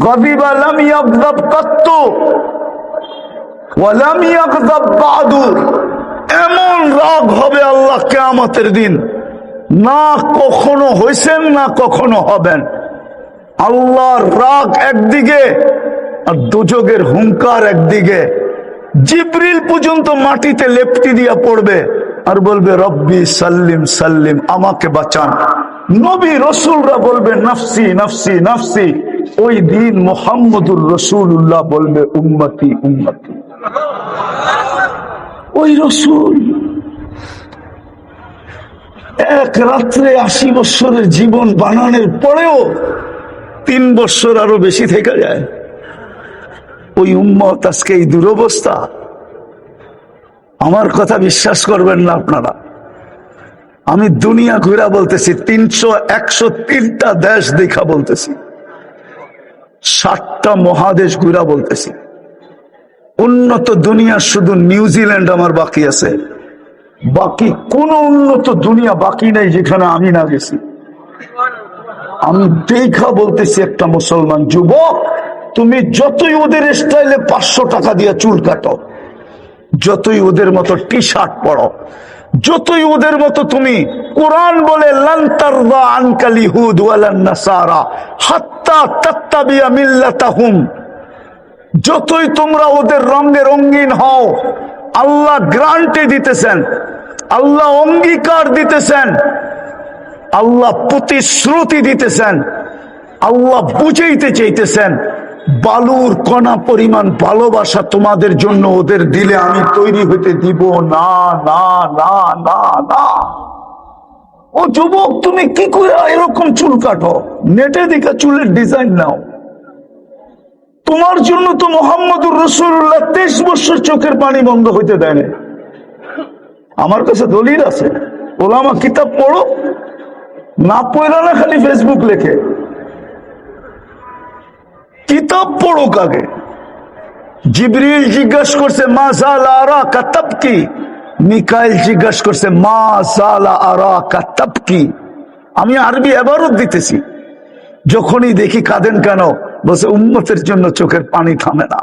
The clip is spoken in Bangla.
গাযিবা লাম ইয়াগযাব কাত্তু ওয়া লাম ইয়াগযাব বাদু। এমন রাগ হবে আল্লাহ কিয়ামতের দিন, না কখনো হইছেন না কখনো হবেন। আল্লাহর রাগ একদিকে আর দোজখের হুঙ্কার একদিকে। জিবরিল পর্যন্ত মাটিতে লেপ্টি দিয়া পড়বে আর বলবে রব্বি সাল্লিম সাল্লিম, আমাকে বাঁচান। নবী রসুলরা বলবে নাফসি নাফসি নাফসি। ওই দিন মুহাম্মদুর রাসূলুল্লাহ বলবে উম্মতি উম্মতি। ওই রসুল এক রাত্রে 80 বছরের জীবন বানানোর পরেও 3 বছর আরো বেশি থেকে যায়। ওই উম্মত আজকে এই দুরবস্থা। আমার কথা বিশ্বাস করবেন না আপনারা, আমি দুনিয়া ঘুরা বলতেছি, 103টা দেশ দেখা বলতেছি, 7টা মহাদেশ ঘুরা বলতেছি। উন্নত দুনিয়া শুধু নিউজিল্যান্ড আমার বাকি আছে, বাকি কোন উন্নত দুনিয়া বাকি নেই যেখানে আমি না গেছি। আমি দেখা বলতেছি, একটা মুসলমান যুবক, তুমি যতই ওদের স্টাইলে 500 টাকা দিয়ে চুল কাটো, যতই ওদের মতো টি শার্ট পরো, যতই ওদের মতো তুমি, কোরআন বলে লান তারদা আনকাল ইহুদ ওয়ালান নাসারা হাত্তা তাত্তাবিয়া মিল্লাতাহুম, যতই তোমরা ওদের রঙে রঙিন হও, আল্লাহ গ্যারান্টি দিতেছেন, আল্লাহ অঙ্গীকার দিতেছেন, আল্লাহ প্রতিশ্রুতি দিতেছেন, আল্লাহ বুঝাইতে চাইতেছেন, বালুর কণা পরিমাণ ভালোবাসা তোমাদের জন্য ওদের দিলে আমি তৈরি হইতে দিব না না না না না। ও যুবক, তুমি কি করে এরকম চুল কাটো? নেটে দেখা চুলের ডিজাইন নাও। তোমার জন্য তো মুহাম্মদুর রাসূলুল্লাহ 23 বছর চোখের পানি বন্ধ হইতে দেয় না। আমার কাছে দলিল আছে, ওলামা কিতাব পড়ো, না পড়ো না খালি ফেসবুক লেখে, কিতাব পড়ো কাগে। জিবরিল জিজ্ঞাসা করছে মা যালা আরাকা তাবকি, মিকাইল জিজ্ঞাসা করছে মা যালা আরাকা তাবকি। আমি আরবি ইবারত দিতেছি, যখনই দেখি কাঁদেন কেন, বলছে উম্মতের জন্য চোখের পানি থামে না।